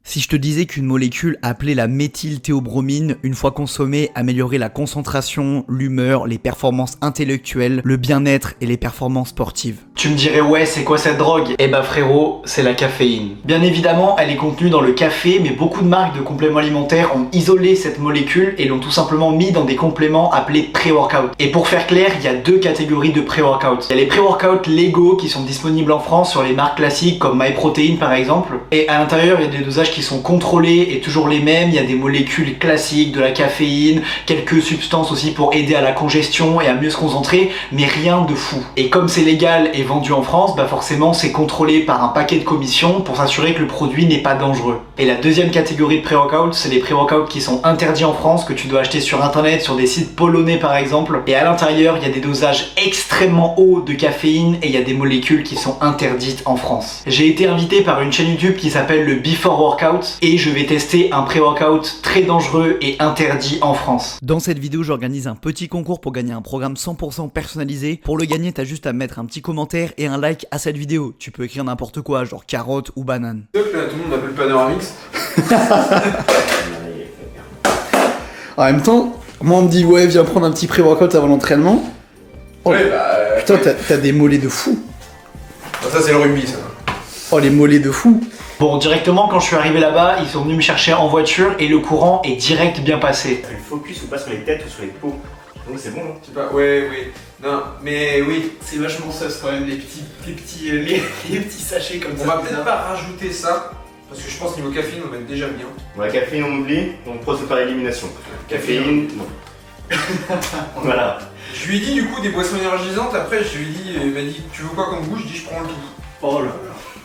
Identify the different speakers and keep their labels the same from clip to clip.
Speaker 1: Si je te disais qu'une molécule appelée la méthylthéobromine, une fois consommée, améliorait la concentration, l'humeur, les performances intellectuelles, le bien-être et les performances sportives. Tu me dirais ouais, c'est quoi cette drogue? Eh bah frérot, c'est la caféine. Bien évidemment, elle est contenue dans le café, mais beaucoup de marques de compléments alimentaires ont isolé cette molécule et l'ont tout simplement mis dans des compléments appelés pré-workout. Et pour faire clair, il y a deux catégories de pré-workout. Il y a les pré-workout légaux qui sont disponibles en France sur les marques classiques comme MyProtein par exemple. Et à l'intérieur, il y a des dosages qui sont contrôlés et toujours les mêmes. Il y a des molécules classiques, de la caféine, quelques substances aussi pour aider à la congestion et à mieux se concentrer, mais rien de fou. Et comme c'est légal et vendu en France, bah forcément c'est contrôlé par un paquet de commissions pour s'assurer que le produit n'est pas dangereux. Et la deuxième catégorie de pré-workout, c'est les pré-workouts qui sont interdits en France, que tu dois acheter sur internet, sur des sites polonais par exemple. Et à l'intérieur, il y a des dosages extrêmement hauts de caféine et il y a des molécules qui sont interdites en France. J'ai été invité par une chaîne YouTube qui s'appelle le Before Workout et je vais tester un pré-workout très dangereux et interdit en France. Dans cette vidéo, j'organise un petit concours pour gagner un programme 100% personnalisé. Pour le gagner, t'as juste à mettre un petit commentaire et un like à cette vidéo. Tu peux écrire n'importe quoi, genre carotte ou banane.
Speaker 2: Là, tout le monde m'appelle Panoramix.
Speaker 1: En même temps, moi on me dit ouais, viens prendre un petit pré-workout avant l'entraînement. Oh,
Speaker 2: Ouais, bah.
Speaker 1: putain, t'as des mollets de fou.
Speaker 2: Ça, c'est le rugby, ça.
Speaker 1: Oh, les mollets de fou.
Speaker 3: Bon, directement, quand je suis arrivé là-bas, ils sont venus me chercher en voiture et le courant est direct bien passé.
Speaker 4: Le focus ou pas sur les têtes ou sur les peaux. Donc c'est bon, hein.
Speaker 2: Je sais pas, ouais. Non, mais oui, c'est vachement ça, c'est quand même les petits sachets comme ça. On va peut-être pas rajouter ça, parce que je pense niveau caféine, on va être déjà bien.
Speaker 4: Bon, la caféine, on oublie, on procède par élimination. Caféine, non. Voilà.
Speaker 2: Je lui ai dit du coup des boissons énergisantes, après je lui ai dit, il m'a dit tu veux quoi comme goût? Je dis je prends le tout.
Speaker 3: Oh là là.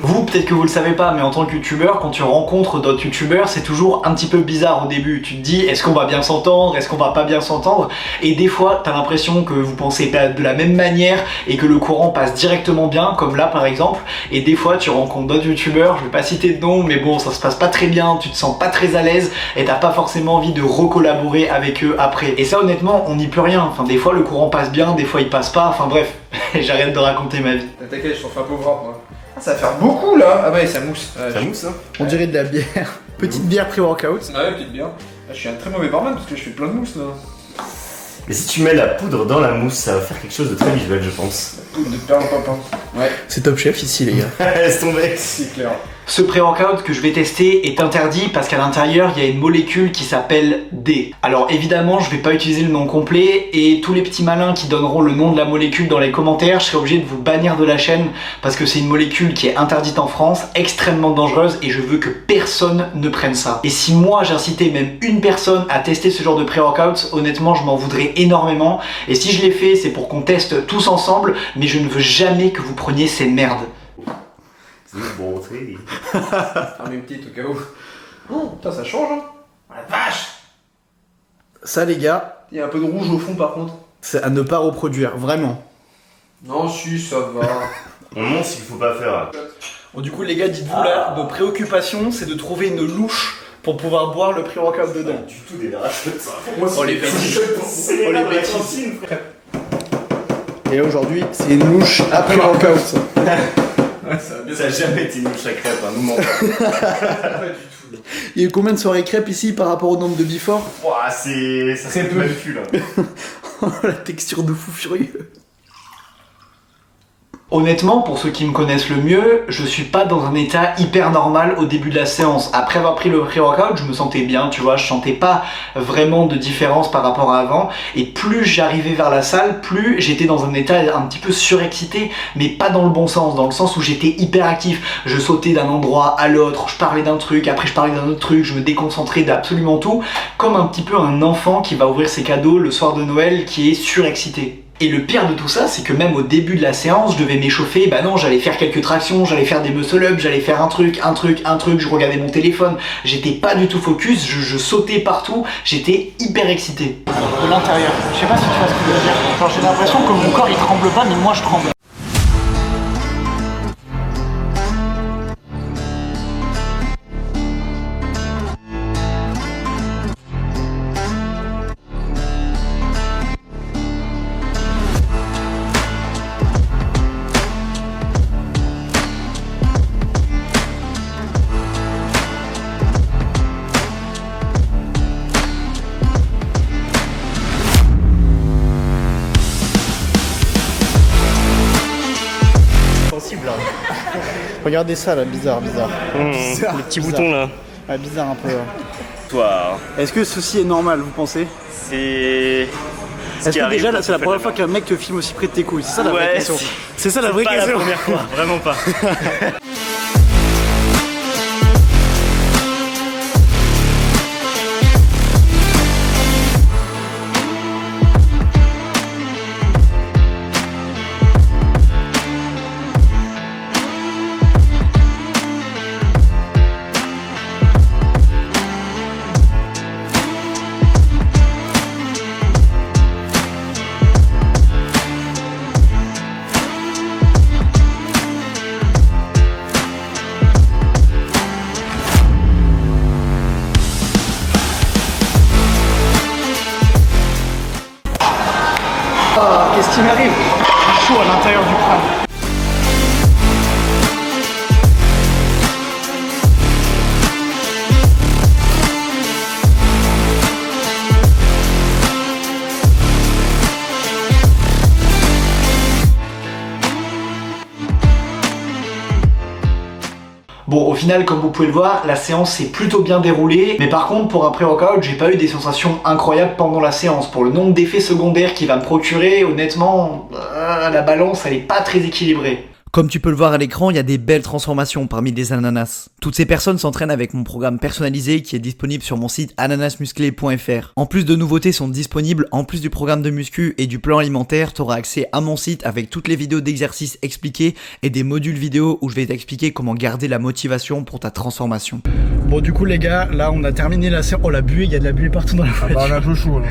Speaker 3: Vous, peut-être que vous le savez pas, mais en tant que youtubeur, quand tu rencontres d'autres youtubeurs, c'est toujours un petit peu bizarre au début. Tu te dis, est-ce qu'on va bien s'entendre? Est-ce qu'on va pas bien s'entendre? Et des fois, t'as l'impression que vous pensez pas de la même manière et que le courant passe directement bien, comme là par exemple. Et des fois, tu rencontres d'autres youtubeurs, je vais pas citer de nom, mais bon, ça se passe pas très bien, tu te sens pas très à l'aise et t'as pas forcément envie de recollaborer avec eux après. Et ça, honnêtement, on n'y peut rien. Enfin, des fois, le courant passe bien, des fois, il passe pas. Enfin bref, j'arrête de raconter ma vie.
Speaker 2: T'inquiète, je t'en fais un pauvre moi. Ah, ça va faire beaucoup là. Ah ouais, ça mousse.
Speaker 4: Ça mousse, hein.
Speaker 1: On dirait de la bière. Petite bière pré-workout.
Speaker 2: Ouais, petite bière. Ah, je suis un très mauvais barman parce que je fais plein de mousse là.
Speaker 4: Et si tu mets la poudre dans la mousse, ça va faire quelque chose de très visuel, je pense.
Speaker 2: Poudre de perlimpinpin. Ouais,
Speaker 1: C'est Top Chef ici, les gars.
Speaker 4: Laisse tomber.
Speaker 2: c'est clair.
Speaker 3: Ce pré-workout que je vais tester est interdit parce qu'à l'intérieur il y a une molécule qui s'appelle D. Alors évidemment je vais pas utiliser le nom complet et tous les petits malins qui donneront le nom de la molécule dans les commentaires, je serai obligé de vous bannir de la chaîne parce que c'est une molécule qui est interdite en France, extrêmement dangereuse et je veux que personne ne prenne ça. Et si moi j'incitais même une personne à tester ce genre de pré-workout, honnêtement je m'en voudrais énormément et si je l'ai fait c'est pour qu'on teste tous ensemble mais je ne veux jamais que vous preniez ces merdes.
Speaker 4: Bon, tu
Speaker 2: Ah, mais petite au cas où. Oh, putain, ça change hein. Oh, la vache.
Speaker 1: Ça, les gars,
Speaker 2: Il y a un peu de rouge au fond par contre.
Speaker 1: c'est à ne pas reproduire, vraiment.
Speaker 2: Non, si, ça va.
Speaker 4: On montre ce qu'il faut pas faire.
Speaker 1: Bon, du coup, les gars, dites-vous là, nos préoccupations, c'est de trouver une louche pour pouvoir boire le pré-workout dedans.
Speaker 4: Du tout des rachètes.
Speaker 2: Moi,
Speaker 1: Oh, les bêtises.
Speaker 4: C'est
Speaker 1: Oh, les
Speaker 4: les
Speaker 1: bêtises. Et là, aujourd'hui, c'est une louche à pré-workout.
Speaker 2: Ouais, ça va bien.
Speaker 4: Ça a jamais été une mouche à crêpes, hein, nous mentons.
Speaker 2: Pas du tout.
Speaker 1: Il y a eu combien de soirées crêpes ici par rapport au nombre de before?
Speaker 4: Ouah, c'est. Ça
Speaker 2: Très
Speaker 4: c'est
Speaker 2: peu.
Speaker 4: mal cul là.
Speaker 1: La texture de fou furieux.
Speaker 3: Honnêtement, pour ceux qui me connaissent le mieux, je suis pas dans un état hyper normal au début de la séance. Après avoir pris le pré-workout, je me sentais bien, tu vois, je sentais pas vraiment de différence par rapport à avant. Et plus j'arrivais vers la salle, plus j'étais dans un état un petit peu surexcité, mais pas dans le bon sens, dans le sens où j'étais hyper actif. Je sautais d'un endroit à l'autre, je parlais d'un truc, après je parlais d'un autre truc, je me déconcentrais d'absolument tout, comme un petit peu un enfant qui va ouvrir ses cadeaux le soir de Noël qui est surexcité. Et le pire de tout ça, c'est que même au début de la séance, je devais m'échauffer, bah non, j'allais faire quelques tractions, j'allais faire des muscle-up, j'allais faire un truc, je regardais mon téléphone, j'étais pas du tout focus, je sautais partout, j'étais hyper excité. De l'intérieur, je sais pas si tu vois ce que je veux dire, genre j'ai l'impression que mon corps il tremble pas, mais moi je tremble.
Speaker 1: Regardez ça là, bizarre. Bizarre,
Speaker 5: les petits
Speaker 1: bizarre.
Speaker 5: boutons là.
Speaker 1: Ah, bizarre un peu.
Speaker 5: Toi.
Speaker 1: Est-ce que ceci est normal, vous pensez?
Speaker 5: C'est.
Speaker 1: Est-ce que déjà là, c'est la première fois qu'un mec te filme aussi près de tes couilles? C'est ça la vraie question. C'est ça la vraie question.
Speaker 5: C'est pas la première fois, vraiment pas.
Speaker 1: Qu'est-ce qui m'arrive? Chaud à l'intérieur du crâne. Bon, au final, comme vous pouvez le voir, la séance s'est plutôt bien déroulée, mais par contre, pour un pré-workout, j'ai pas eu des sensations incroyables pendant la séance. Pour le nombre d'effets secondaires qu'il va me procurer, honnêtement, la balance, elle est pas très équilibrée. Comme tu peux le voir à l'écran, il y a des belles transformations parmi les ananas. Toutes ces personnes s'entraînent avec mon programme personnalisé qui est disponible sur mon site ananasmusclé.fr. En plus de nouveautés sont disponibles, en plus du programme de muscu et du plan alimentaire, tu auras accès à mon site avec toutes les vidéos d'exercices expliquées et des modules vidéo où je vais t'expliquer comment garder la motivation pour ta transformation. Bon du coup les gars, là on a terminé la séance. Oh la buée, il y a de la buée partout dans la voiture.
Speaker 2: On a un peu chaud là.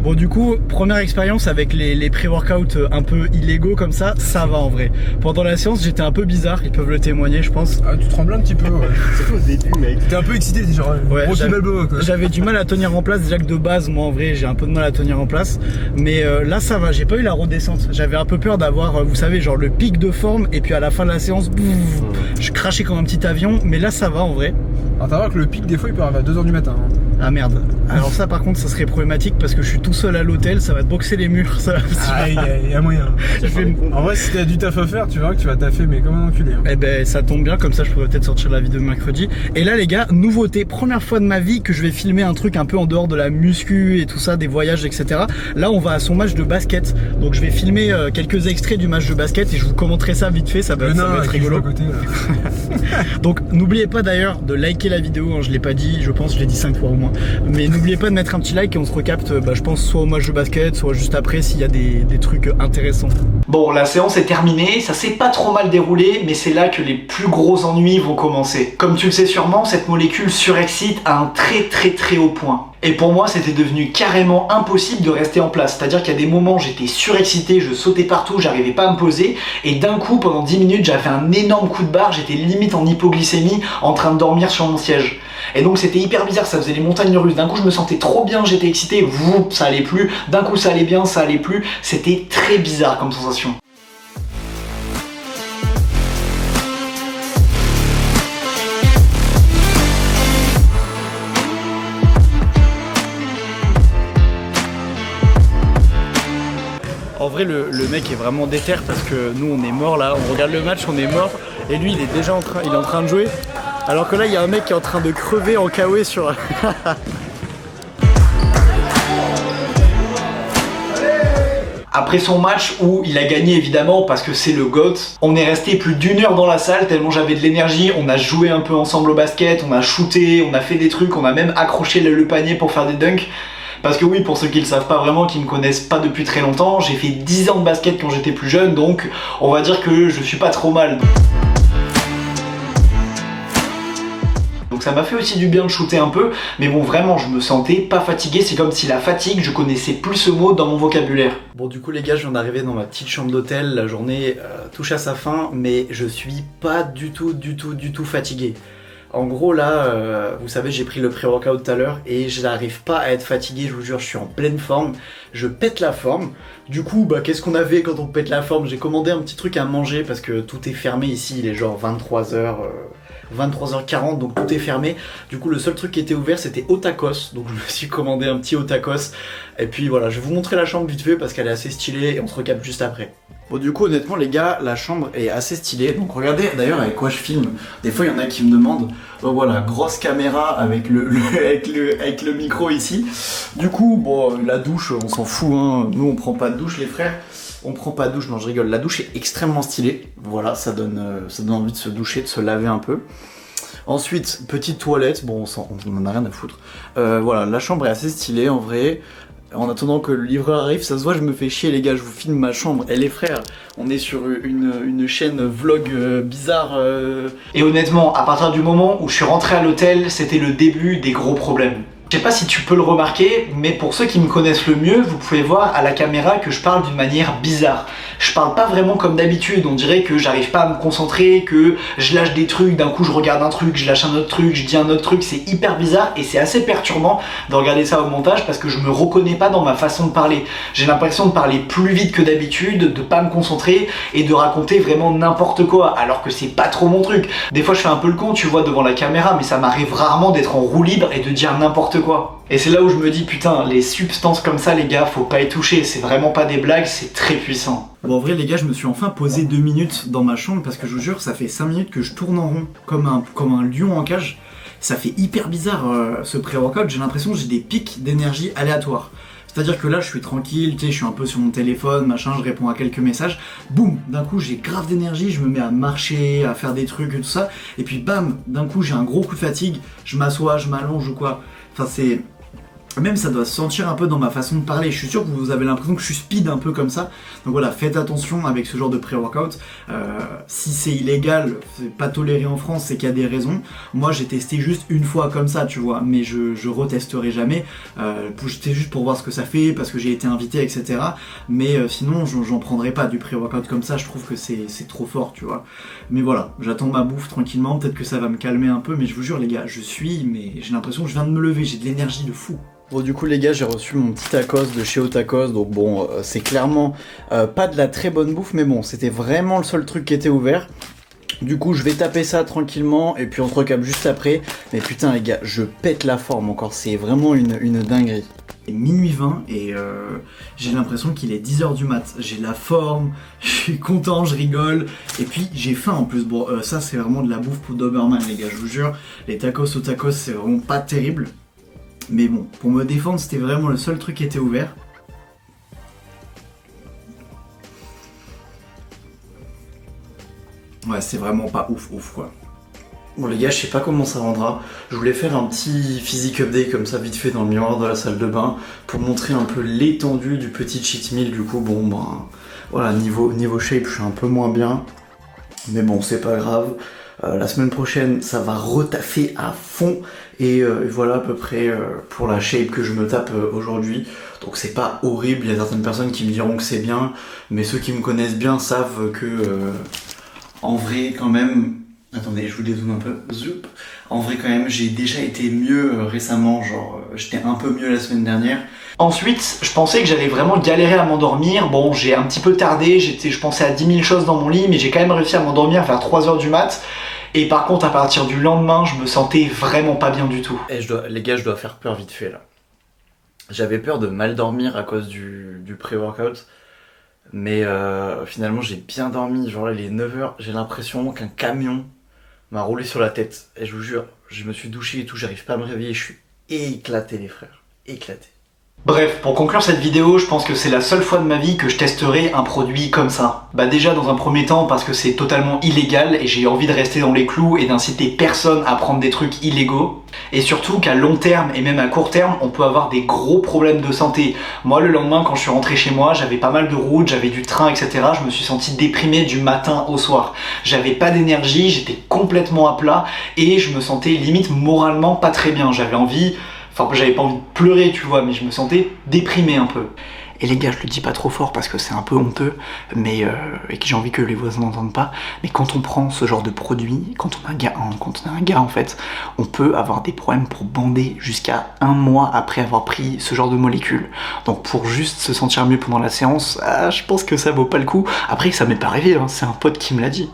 Speaker 1: Bon du coup, première expérience avec les pré-workouts un peu illégaux comme ça va en vrai. Pendant la séance j'étais un peu bizarre, ils peuvent le témoigner je pense.
Speaker 2: Ah tu trembles un petit peu ouais.
Speaker 5: Surtout au début mec.
Speaker 2: T'es un peu excité, t'es genre
Speaker 1: J'avais du mal à tenir en place, déjà que de base moi en vrai j'ai un peu de mal à tenir en place. Mais là ça va, j'ai pas eu la redescente. J'avais un peu peur d'avoir, vous savez, genre le pic de forme et puis à la fin de la séance, je crachais comme un petit avion. Mais là ça va en vrai.
Speaker 2: Alors t'as voir que le pic des fois il peut arriver à 2h du matin.
Speaker 1: Ah merde. Alors ça par contre ça serait problématique parce que je suis tout seul à l'hôtel, ça va te boxer les murs, ça va.
Speaker 2: Ah il y a moyen. En vrai si t'as du taf à faire, tu verras que tu vas taffer mais comme un enculé.
Speaker 1: Eh ben ça tombe bien, comme ça je pourrais peut-être sortir la vidéo mercredi. Et là les gars, nouveauté, première fois de ma vie que je vais filmer un truc un peu en dehors de la muscu et tout ça, des voyages etc. Là on va à son match de basket, donc je vais filmer quelques extraits du match de basket et je vous commenterai ça vite fait, ça va être rigolo. À côté, donc n'oubliez pas d'ailleurs de liker la vidéo, hein, je l'ai pas dit, je pense, je l'ai dit 5 fois au moins. Mais n'oubliez pas de mettre un petit like et on se recapte, je pense, soit au match de basket, soit juste après s'il y a des trucs intéressants. Bon, la séance est terminée, ça s'est pas trop mal déroulé, mais c'est là que les plus gros ennuis vont commencer. Comme tu le sais sûrement, cette molécule surexcite à un très haut point. Et pour moi, c'était devenu carrément impossible de rester en place. C'est-à-dire qu'il y a des moments, j'étais surexcité, je sautais partout, j'arrivais pas à me poser. Et d'un coup, pendant 10 minutes, j'avais un énorme coup de barre, j'étais limite en hypoglycémie, en train de dormir sur mon siège. Et donc c'était hyper bizarre, ça faisait les montagnes russes. D'un coup, je me sentais trop bien, j'étais excité, ça allait plus. D'un coup, ça allait bien, ça allait plus. C'était très bizarre comme sensation. En vrai le mec est vraiment déter parce que nous on est mort là, on regarde le match, on est mort et lui il est déjà en train de jouer. Alors que là il y a un mec qui est en train de crever en KO sur... Après son match où il a gagné évidemment parce que c'est le GOAT, on est resté plus d'1 heure dans la salle tellement j'avais de l'énergie, on a joué un peu ensemble au basket, on a shooté, on a fait des trucs, on a même accroché le panier pour faire des dunks. Parce que oui, pour ceux qui le savent pas vraiment, qui me connaissent pas depuis très longtemps, j'ai fait 10 ans de basket quand j'étais plus jeune, donc on va dire que je suis pas trop mal. Donc ça m'a fait aussi du bien de shooter un peu, mais bon vraiment je me sentais pas fatigué, c'est comme si la fatigue, je connaissais plus ce mot dans mon vocabulaire. Bon du coup les gars, je viens d'arriver dans ma petite chambre d'hôtel, la journée touche à sa fin, mais je suis pas du tout fatigué. En gros là, vous savez j'ai pris le pré-workout tout à l'heure et je n'arrive pas à être fatigué, je vous jure je suis en pleine forme, je pète la forme. Du coup qu'est-ce qu'on avait quand on pète la forme? J'ai commandé un petit truc à manger parce que tout est fermé ici, il est genre 23h.
Speaker 3: 23h40, donc tout est fermé. Du coup, le seul truc qui était ouvert, c'était au tacos. Donc je me suis commandé un petit au tacos. Et puis voilà, je vais vous montrer la chambre vite fait parce qu'elle est assez stylée et on se recapte juste après. Bon, du coup, honnêtement, les gars, la chambre est assez stylée. Donc regardez d'ailleurs avec quoi je filme. Des fois, il y en a qui me demandent. Oh, voilà, grosse caméra avec avec le micro ici. Du coup, bon, la douche, on s'en fout, hein. Nous, on prend pas de douche, les frères. On prend pas de douche, non, je rigole. La douche est extrêmement stylée. Voilà, ça donne envie de se doucher, de se laver un peu. Ensuite, petite toilette. Bon, on en a rien à foutre. Voilà, la chambre est assez stylée en vrai. En attendant que le livreur arrive, ça se voit, je me fais chier les gars, je vous filme ma chambre. Et les frères, on est sur une chaîne vlog bizarre. Et honnêtement, à partir du moment où je suis rentré à l'hôtel, c'était le début des gros problèmes. Je sais pas si tu peux le remarquer, mais pour ceux qui me connaissent le mieux, vous pouvez voir à la caméra que je parle d'une manière bizarre. Je parle pas vraiment comme d'habitude, on dirait que j'arrive pas à me concentrer, que je lâche des trucs, d'un coup je regarde un truc, je lâche un autre truc, je dis un autre truc, c'est hyper bizarre et c'est assez perturbant de regarder ça au montage parce que je me reconnais pas dans ma façon de parler. J'ai l'impression de parler plus vite que d'habitude, de pas me concentrer et de raconter vraiment n'importe quoi, alors que c'est pas trop mon truc. Des fois je fais un peu le con, tu vois, devant la caméra, mais ça m'arrive rarement d'être en roue libre et de dire n'importe quoi. Et c'est là où je me dis putain, les substances comme ça les gars, faut pas y toucher, c'est vraiment pas des blagues, c'est très puissant. Bon en vrai les gars, je me suis enfin posé 2 minutes dans ma chambre parce que je vous jure, ça fait 5 minutes que je tourne en rond comme un lion en cage. Ça fait hyper bizarre ce pré-workout, j'ai l'impression que j'ai des pics d'énergie aléatoires. C'est-à-dire que là je suis tranquille, tu sais, je suis un peu sur mon téléphone, machin, je réponds à quelques messages, boum, d'un coup j'ai grave d'énergie, je me mets à marcher, à faire des trucs et tout ça, et puis bam, d'un coup j'ai un gros coup de fatigue, je m'assois, je m'allonge ou quoi. Enfin c'est... Même ça doit se sentir un peu dans ma façon de parler. Je suis sûr que vous avez l'impression que je suis speed un peu comme ça. Donc voilà, faites attention avec ce genre de pré-workout. Si c'est illégal, c'est pas toléré en France, c'est qu'il y a des raisons. Moi j'ai testé juste une fois comme ça, tu vois, mais je retesterai jamais. C'était juste pour voir ce que ça fait, parce que j'ai été invité, etc. Mais sinon j'en prendrai pas du pré-workout comme ça, je trouve que c'est trop fort, tu vois. Mais voilà, j'attends ma bouffe tranquillement, peut-être que ça va me calmer un peu, mais je vous jure les gars, mais j'ai l'impression que je viens de me lever, j'ai de l'énergie de fou. Bon du coup les gars, j'ai reçu mon petit tacos de chez Otacos, donc bon c'est clairement pas de la très bonne bouffe, mais bon c'était vraiment le seul truc qui était ouvert. Du coup je vais taper ça tranquillement et puis on se recapte juste après. Mais putain les gars, je pète la forme encore, c'est vraiment une dinguerie. Et minuit 20 et j'ai l'impression qu'il est 10h du mat, j'ai la forme, je suis content, je rigole et puis j'ai faim en plus. Bon ça c'est vraiment de la bouffe pour Doberman les gars, je vous jure, les tacos au tacos c'est vraiment pas terrible. Mais bon, pour me défendre, c'était vraiment le seul truc qui était ouvert. Ouais, c'est vraiment pas ouf quoi. Bon les gars, je sais pas comment ça rendra. Je voulais faire un petit physique update comme ça vite fait dans le miroir de la salle de bain pour montrer un peu l'étendue du petit cheat meal. Du coup, bon ben voilà, niveau shape, je suis un peu moins bien. Mais bon, c'est pas grave. La semaine prochaine, ça va retaffer à fond et voilà à peu près pour la shape que je me tape aujourd'hui. Donc c'est pas horrible, il y a certaines personnes qui me diront que c'est bien, mais ceux qui me connaissent bien savent que en vrai quand même... Attendez, je vous dézoome un peu. Zoup. En vrai quand même, j'ai déjà été mieux récemment, genre j'étais un peu mieux la semaine dernière. Ensuite, je pensais que j'allais vraiment galérer à m'endormir. Bon, j'ai un petit peu tardé, je pensais à 10 000 choses dans mon lit, mais j'ai quand même réussi à m'endormir vers 3h du mat. Et par contre, à partir du lendemain, je me sentais vraiment pas bien du tout. Et les gars, je dois faire peur vite fait là. J'avais peur de mal dormir à cause du pré-workout. Mais finalement, j'ai bien dormi. Genre là, il est 9h, j'ai l'impression qu'un camion m'a roulé sur la tête. Et je vous jure, je me suis douché et tout, j'arrive pas à me réveiller. Je suis éclaté les frères, éclaté. Bref, pour conclure cette vidéo, je pense que c'est la seule fois de ma vie que je testerai un produit comme ça. Bah déjà dans un premier temps parce que c'est totalement illégal et j'ai envie de rester dans les clous et d'inciter personne à prendre des trucs illégaux. Et surtout qu'à long terme et même à court terme, on peut avoir des gros problèmes de santé. Moi le lendemain quand je suis rentré chez moi, j'avais pas mal de routes, j'avais du train, etc. Je me suis senti déprimé du matin au soir. J'avais pas d'énergie, j'étais complètement à plat et je me sentais limite moralement pas très bien. J'avais envie... Enfin, j'avais pas envie de pleurer, tu vois, mais je me sentais déprimé un peu. Et les gars, je le dis pas trop fort parce que c'est un peu honteux, mais et que j'ai envie que les voisins n'entendent pas, mais quand on prend ce genre de produit, quand on est un gars en fait, on peut avoir des problèmes pour bander jusqu'à 1 mois après avoir pris ce genre de molécules. Donc pour juste se sentir mieux pendant la séance, je pense que ça vaut pas le coup. Après, ça m'est pas arrivé, hein, c'est un pote qui me l'a dit.